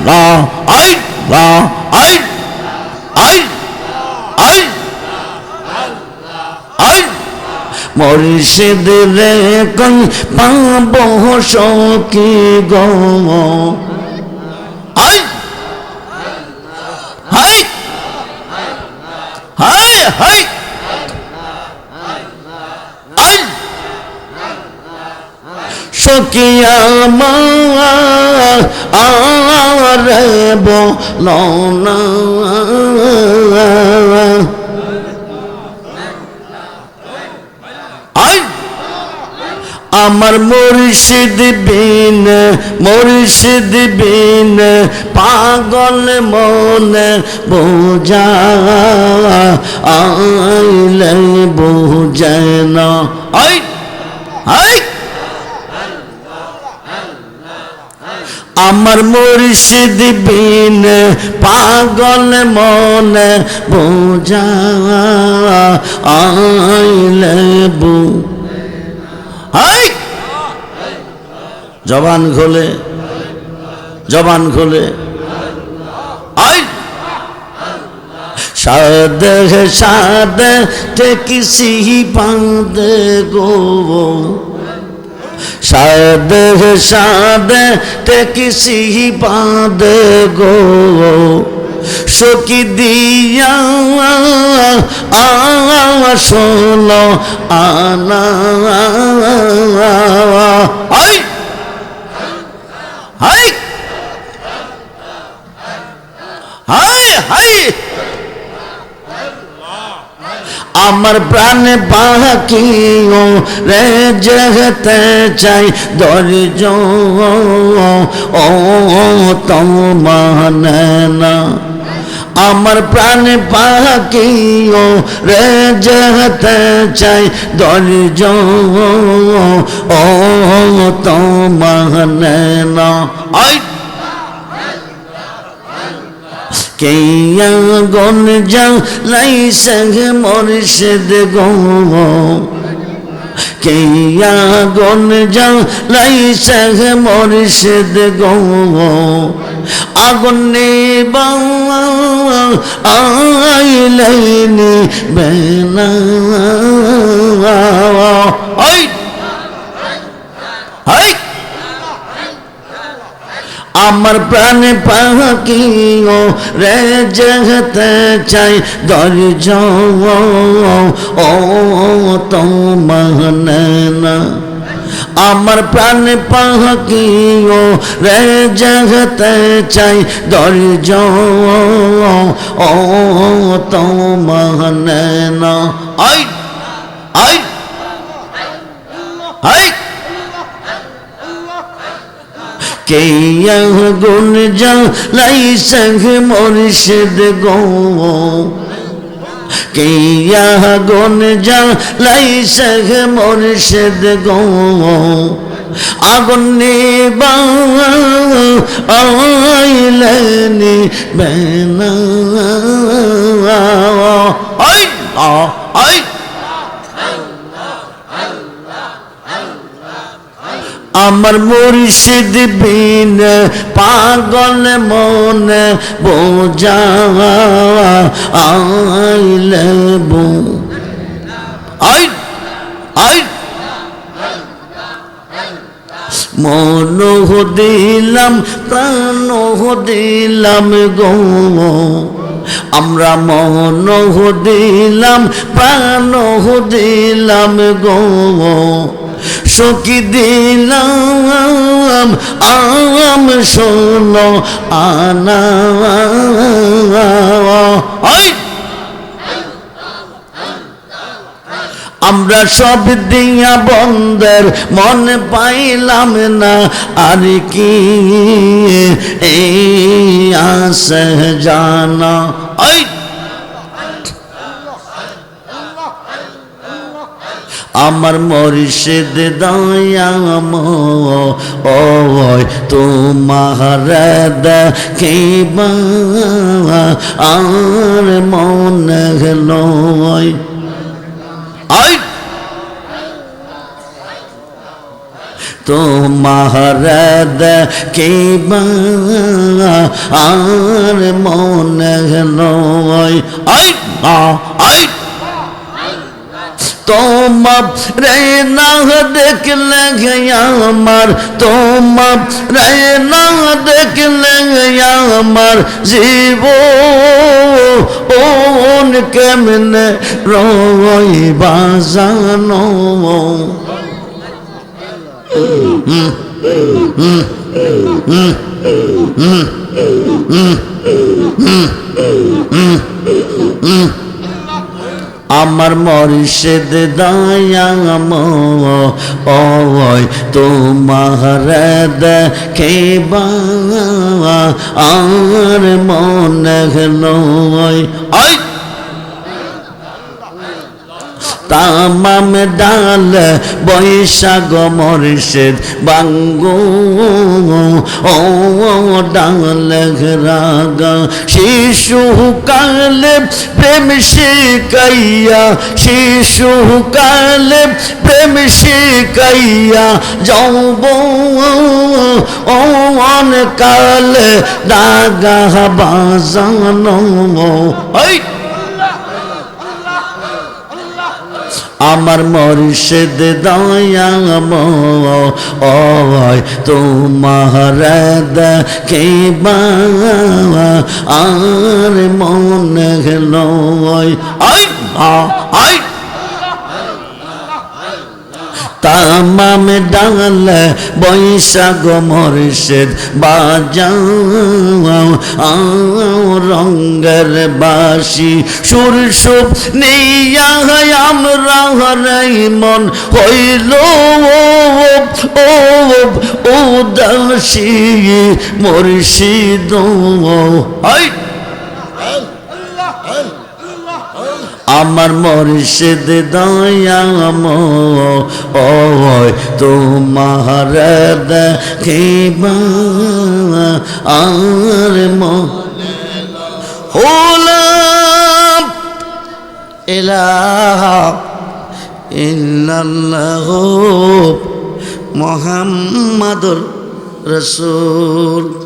আল্লাহ আল্লাহ মুর্শিদ রে কই পাবো সখী গো I high high hi I সখী আমার আরে বলো না আমার মুর্শিদ বিন পাগল মনে বোঝা আইলে বোঝে না আই আই আমার মুর্শিদ বিন পাগল মনে বোঝা আইলে হাই জবান খোলে আই সাদে তে কিসি বাঁধে গো সাদে তে কিসি বাঁধে গো সখী দিয়া শোনো আনা হাই হাই হাই হাই আমার প্রাণ বাকিও রে জগতে চাই ধৈর্য ও তো মানে না আমার প্রাণ পাখিও রে জগতে চাই ধৈর্য ও তো মানে না আই কেয়া গন লাই সঙ্গ মুর্শিদ গো কেয়া গন লাই সঙ্গ মুর্শিদ গো আগুন নিবা আইলাইনি বেনা আই আই আমার প্রাণ পাখিও রে জগতে চাই ধৈর্য ও তো মানে না আমার প্রাণ পাখিও রে জগতে চাই ধৈর্য ও তো মানে না আই আই আই কেয়া গুন লাই সঙ্গ মুর্শিদ গো কেয়া গুন লাই সঙ্গ মুর্শিদ গো আগুন নিবা আইলেনি বেনা আই আই আমার মুর্শিদ বিন পাগল মনে বোঝা আইলে বো আই আই মন দিলাম প্রাণ দিলাম গো আমরা মন দিলাম প্রাণ দিলাম গো সখী দিলাম আম শোনো আনা আমরা সব দিয়া বন্ধের মন পাইলাম না আর কি এই আসে জানা আমার মুর্শিদ দয়াম ও তোমার দেখিবা আর মন গেল তোমার দেখিবা আর মনে নয় আই না আই তোমার রে না দেখলে আমার তোমার রে না দেখলে আমার জীবন কেমনে রইবা জানো আমার মুর্শিদ দয়াময় তোমার দেখিবা আর মনে নয় আই তামাম ডাল বৈশাখ মুর্শিদ বাঙ্গো ও ডাল রাগা শিশু কালে প্রেম শিখাইয়া শিশু কালে প্রেম শিখাইয়া যৌবন কালে দাগা বাজানো আমার মুর্শিদ দয়াময় তোমার দেখিবা আর মনে নয় আই আই তামাম ডাল বৈশাখ মুর্শিদ বাজাও রঙ্গের বাসি সুর সুপ নিয়া আমরা মন হইল উদাসী মুর্শিদ আমার মুর্শিদ দয়াময় তোমার দেখিবা আর লা ইলাহা ইল্লাল্লাহু মুহাম্মাদুর রাসূল।